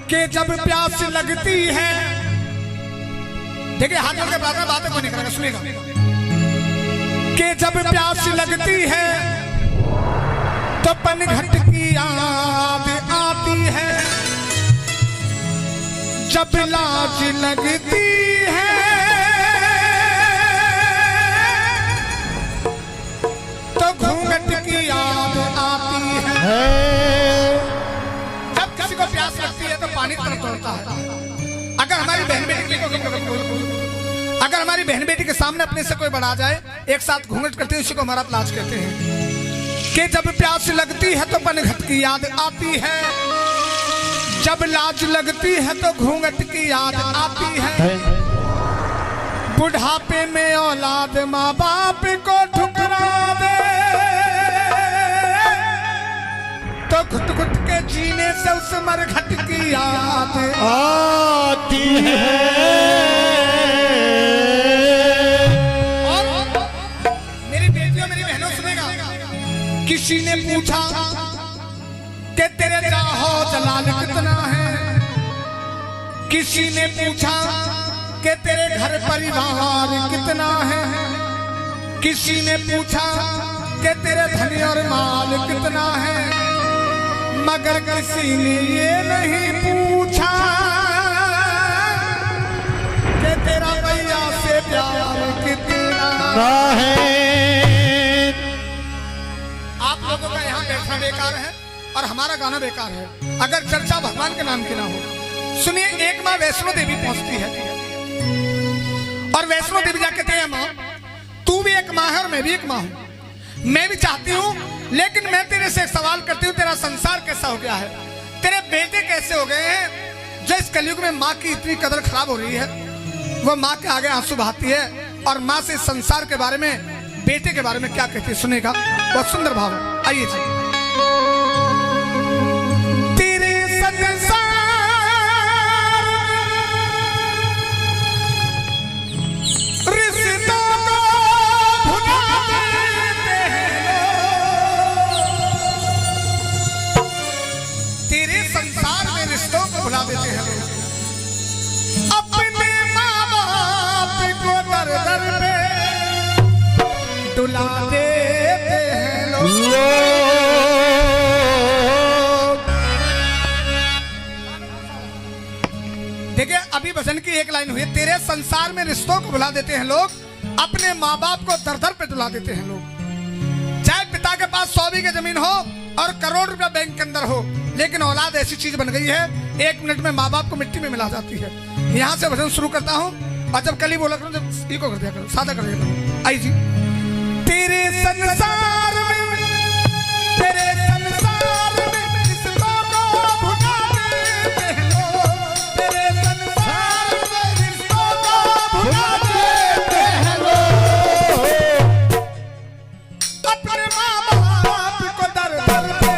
कि जब प्यास लगती है, देखिए हाथ जोड़ के बात को नहीं करेगा, सुनेगा। कि जब प्यास लगती है तो पनघट की याद आती है, जब लाज लगती है तो घूंघट की याद आती है। जब किसी को प्यास लगती है तो पानी तरफ दौड़ता है। अगर हमारी बहन बेटी अगर हमारी बहन बेटी के सामने अपने से कोई बड़ा जाए, एक साथ घूंघट करते हैं, उसी को हमारा लाज कहते हैं। कि जब प्यास लगती है तो पनघट की याद आती है, जब लाज लगती है तो घूंघट की याद आती है। बुढ़ापे में औलाद माँ बाप को ठुकरा दे तो घुट घुट के जीने से उस मरघट की याद आती है। और मेरी बेटियों मेरी बहनों सुनेगा, किसी ने पूछा कि तेरे चाहो जलाल कितना है, किसी ने पूछा कि तेरे घर परिवार कितना है, किसी ने पूछा कि तेरे धन और माल कितना है, मगर किसी ने ये नहीं पूछा कि तेरा भैया से प्यार कितना है। आप लोगों का यहाँ बैठना बेकार है और हमारा गाना बेकार है अगर चर्चा भगवान के नाम की ना हो। सुनिए, एक माँ वैष्णो देवी पहुंचती है और वैष्णो देवी जाके कहते हैं, माँ तू भी एक माँ है और मैं भी एक माँ हूँ। मैं भी चाहती हूँ, लेकिन मैं तेरे से एक सवाल करती हूँ, तेरा संसार कैसा हो गया है, तेरे बेटे कैसे हो गए हैं जो इस कलयुग में माँ की इतनी कदर खराब हो रही है। वो माँ के आगे आंसू बहाती है और माँ से संसार के बारे में, बेटे के बारे में क्या कहती है, सुनेगा। बहुत सुंदर भाव है, आइए जी। भुला देते हैं लोग, अपने माँ बाप को दर दर पे डुला देते हैं लोग। देखिए अभी भजन की एक लाइन हुई, तेरे संसार में रिश्तों को भुला देते हैं लोग, अपने माँ बाप को दर दर पे डुला देते हैं लोग। चाहे पिता के पास 100 बीघे जमीन हो और करोड़ रुपया बैंक के अंदर हो, लेकिन औलाद ऐसी चीज बन गई है, 1 मिनट में माँ बाप को मिट्टी में मिला जाती है। यहाँ से भजन शुरू करता हूँ और जब कली बोला करूँ, जब इको कर दिया करो, सादा कर दिया करो। आई जी। तेरे संसार में, तेरे संसार में रिश्तों को भुला देते हैं लोग, तेरे संसार में रिश्तों को भुला देते हैं लोग, अपने माँ बाप को दर दर पे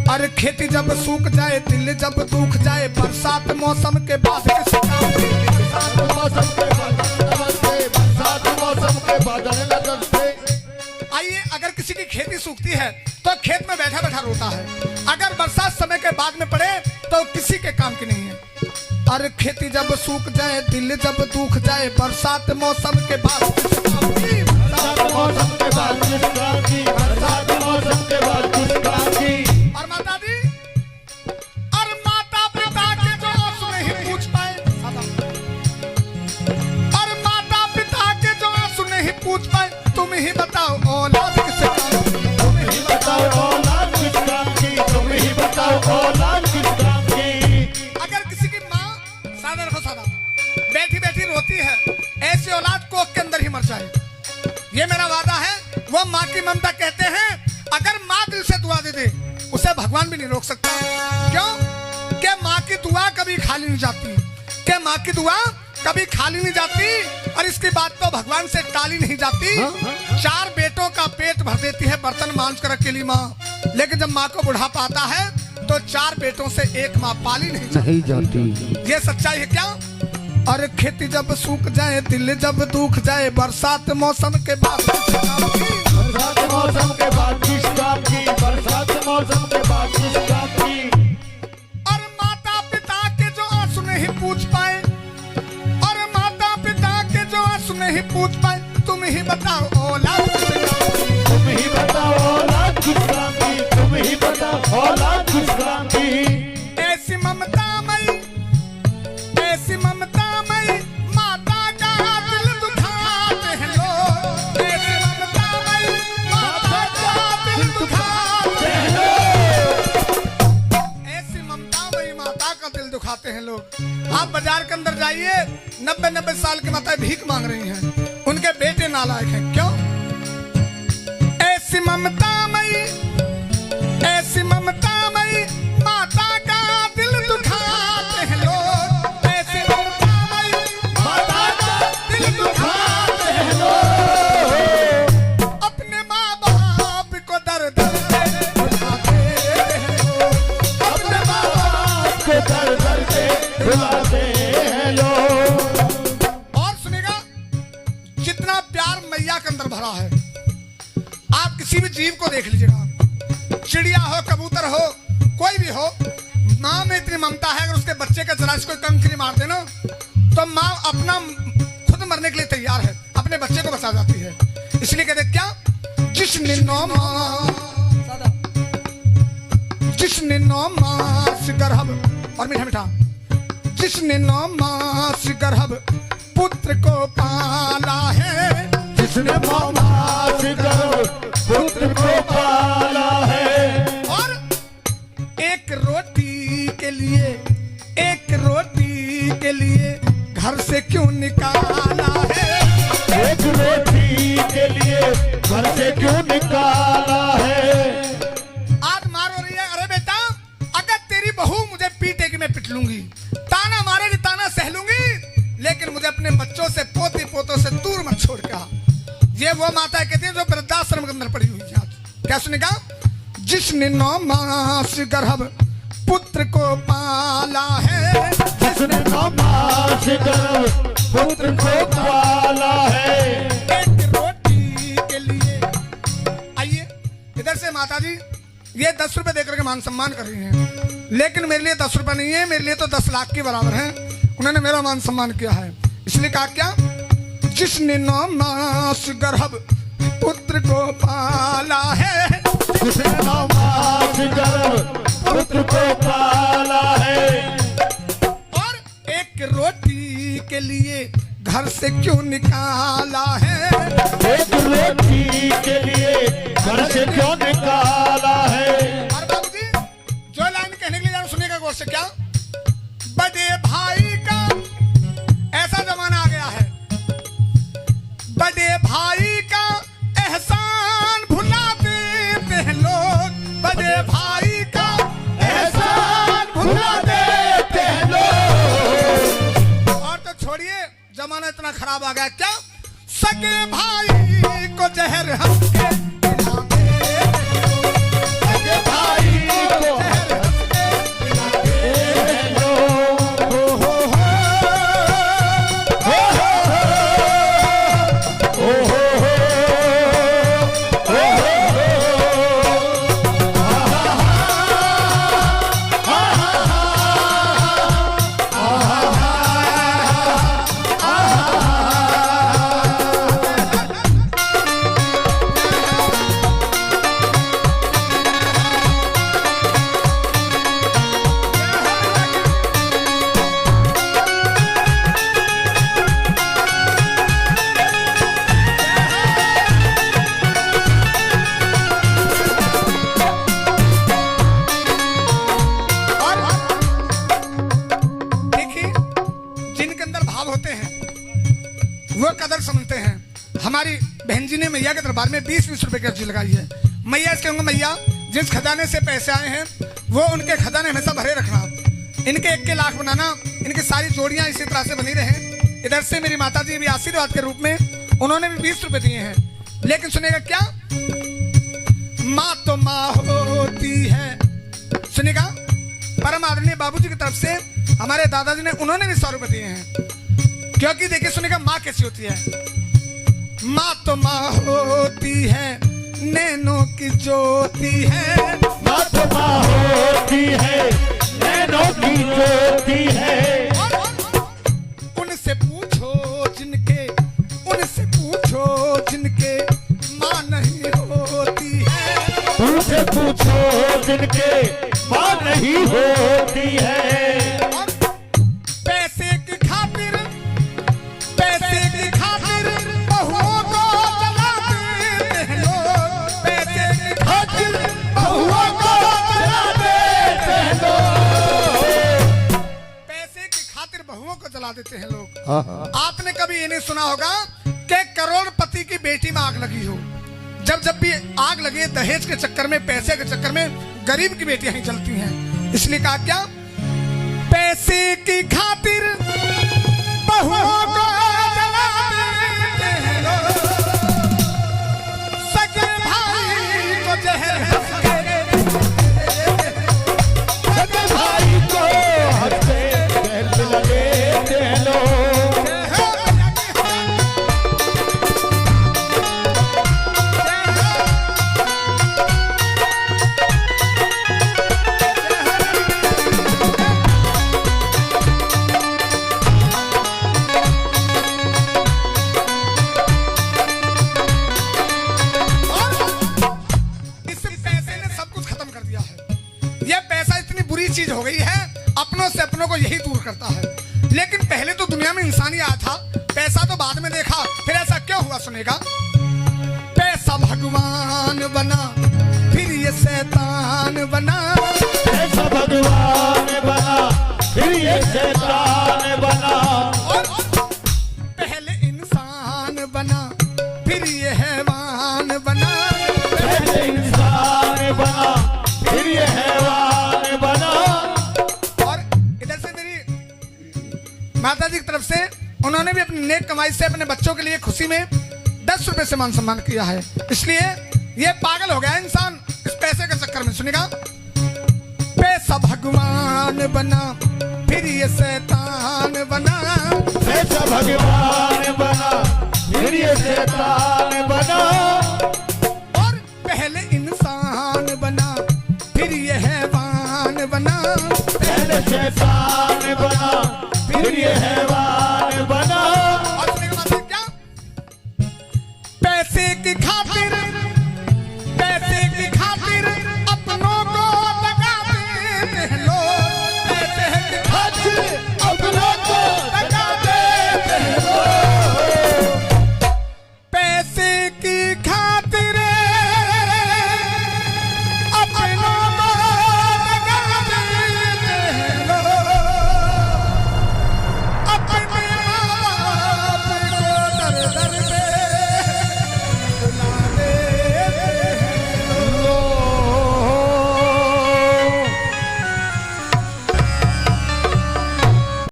अरे खेती जब सूख जाए, दिल जब सूख जाए, बरसात मौसम के बाद आइए, अगर किसी की खेती सूखती है तो खेत में बैठा बैठा रोता है, अगर बरसात समय के बाद में पड़े तो किसी के काम की नहीं है। अरे खेती जब सूख जाए, दिल जब सूख जाए, बरसात मौसम के बाद मौसम के बाद किस काम की, बरसात मौसम के बाद किस काम की। और माता जी, और माता पिता के जो आंसू नहीं पूछ पाए, और माता पिता के जो आंसू नहीं पूछ पाए, तुम ही बताओ औलाद किस काम की, तुम ही बताओ औलाद किस काम की, तुम ही बताओ औलाद किस काम की। अगर किसी की माँ सादा रखो सादा बैठी बैठी रोती है, ऐसी औलाद कोख के अंदर ही मर जाए। ये मेरा वादा है। वो माँ की ममता कहते हैं, अगर माँ दिल से दुआ दे दे उसे भगवान भी नहीं रोक सकता। क्यों? कि माँ की दुआ कभी खाली नहीं जाती, कि माँ की दुआ कभी खाली नहीं जाती, और इसकी बात तो भगवान से टाली नहीं जाती। 4 बेटों का पेट भर देती है बर्तन मांझ कर अकेली माँ, लेकिन जब माँ को बुढ़ापा आता है तो 4 बेटों से एक माँ पाली नहीं जाती। ये सच्चाई है क्या? और खेती जब सूख जाए, दिल जब दुख जाए, बरसात मौसम के बाद किस काम की, बरसात मौसम के बाद किस काम की, बरसात मौसम के बाद किस काम की। और माता पिता के जो आंसू नहीं पूछ पाए, और माता पिता के जो आंसू नहीं पूछ पाए, तुम ही बताओ औलाद किस काम की, तुम ही बताओ औलाद किस काम की, तुम ही बताओ औलाद किस काम की। ऐसी ममता मई, ऐसी ममता मई माता का दिल दुखाते हैं लोग, ऐसी ममता मई माता का दिल दुखाते हैं लोग, ऐसी ममता मई माता का दिल दुखाते हैं लोग। आप बाजार के अंदर जाइए, 90-90 साल की माताएं भीख मांग रही हैं, उनके बेटे नालायक हैं। क्यों? ऐसी ममता मई, ऐसी ममता मई माता का दिल दुखाते हैं लोग, ऐसी ममता मई माता का दिल दुखाते हैं लोग। अपने माँ बाप को दर दर से रुलाते हैं लोग, अपने माँ बाप को दर दर से रुलाते हैं लोग। और सुनेगा, जितना प्यार मैया के अंदर भरा है, आप किसी भी जीव को देख लीजिएगा, चिड़िया हो, कबूतर हो, कोई भी हो, माँ में इतनी ममता है। अगर उसके बच्चे का जरा से कोई कंकरी मार दे ना, तो माँ अपना खुद मरने के लिए तैयार है, अपने बच्चे को बचा जाती है। इसलिए कहते क्या, जिसने नौ मास गर्भ, और मीठा मीठा, जिसने 9 मास गर्भ पुत्र को पाला है, जिसने 9 मास गर्भ पुत्र को पाला है। और एक रोटी के लिए, एक रोटी के लिए घर से क्यों निकाला है, एक रोटी के लिए घर से क्यों निकाला है। आज मार हो रही है, अरे बेटा अगर तेरी बहू मुझे पीटेगी मैं पिट लूंगी, ताना मारेगी ताना सह लूंगी, लेकिन मुझे अपने बच्चों से, पोती पोतों से दूर मत छोड़ के आ। ये वो माता कहती है जो वृद्धाश्रम के अंदर पड़ी हुई है। क्या सुनेगा, जिसने 9 मास गर्भ पुत्र को पाला है, जिसने 9 मास गर्भ पुत्र को पाला है। एक रोटी के लिए। आइए इधर से माता जी, ये 10 रुपए देकर के मान सम्मान कर रही हैं, लेकिन मेरे लिए 10 रुपए नहीं है, मेरे लिए तो 10 लाख के बराबर है। उन्होंने मेरा मान सम्मान किया है, इसलिए कहा क्या, जिसने 9 मास गर्भ पुत्र को पाला है, जिसने 9 मास गर्भ पुत्र को पाला है। और एक रोटी के लिए घर से क्यों निकाला है, एक रोटी के लिए घर से क्यों निकाला है। और बाबूजी जो लाइन कहने के लिए जाना सुनिएगा गौर से, क्या, बड़े भाई का ऐसा जमाना आ गया है, बड़े भाई का एहसान भुला देते हैं लोग, बड़े भाई का एहसान भुला देते हैं लोग। और तो छोड़िए, जमाना इतना खराब आ गया, क्या, सगे भाई को जहर हम के पिलाते हैं, सगे भाई को जहर हम के पिलाते हैं लोग। हो हो अंदर समझते हैं। हमारी बहन जी ने मैया के दरबार में 20-20 रुपए की अर्जी लगाई है। मैया इसके कहूँगा, मैया जिस खजाने से पैसे आए हैं वो उनके खजाने हमेशा भरे रखना, इनके 1 लाख बनाना, इनकी सारी जोड़ियां इसी तरह से बनी रहे। इधर से मेरी माता जी भी आशीर्वाद के रूप में उन्होंने भी 20 रुपए दिए हैं। लेकिन सुनेगा क्या, माँ तो माँ होती है। सुनेगा, परम आदरणीय बाबूजी की तरफ से हमारे दादाजी ने उन्होंने भी 100 रुपए दिए हैं। क्योंकि देखिए सुनेगा, माँ कैसी होती है। माँ तो माँ होती है, नैनों की ज्योति है। माँ तो माँ होती है, नैनों की ज्योति है। उनसे पूछो जिनके, उनसे पूछो जिनके माँ नहीं होती है। उनसे पूछो जिनके माँ नहीं होती है। और पैसे की खातिर, पैसे की खातिर बहुओं को जला देते हैं लोग। पैसे की खातिर बहुओं को जला देते हैं लोग। पैसे की खातिर बहुओं को जला देते हैं लोग। आपने कभी ये नहीं सुना होगा कि करोड़पति की बेटी में आग लगी हो। जब भी आग लगे दहेज के चक्कर में, पैसे के चक्कर में, गरीब की बेटियां ही जलती हैं। इसलिए कहा क्या, पैसे की खातिर बहुओं को जला देते हैं लोग। सगे भाई को जहर हंस के, सगे भाई को हंस के जहर पिला देते हैं लोग। चीज हो गई है, अपनों से अपनों को यही दूर करता है। लेकिन पहले तो दुनिया में इंसान ही आया था, पैसा तो बाद में देखा। फिर ऐसा क्यों हुआ सुनेगा, पैसा भगवान बना फिर ये शैतान बना। पैसा भगवान बना फिर ये शैतान बना। और पहले इंसान बना फिर ये हैवान बना। पहले इंसान बना फिर ये हैवान बना। माता जी की तरफ से उन्होंने भी अपनी नेक कमाई से अपने बच्चों के लिए खुशी में 10 रुपए से मान सम्मान किया है। इसलिए ये पागल हो गया इंसान इस पैसे के चक्कर में। सुनेगा, पैसा भगवान बना फिर ये शैतान बना। पैसा भगवान बना फिर ये शैतान बना। और पहले इंसान बना फिर ये हैवान बना। पहले शैतान बना फिर ये हैवान बना। और सुनेगा क्या, पैसे की खातिर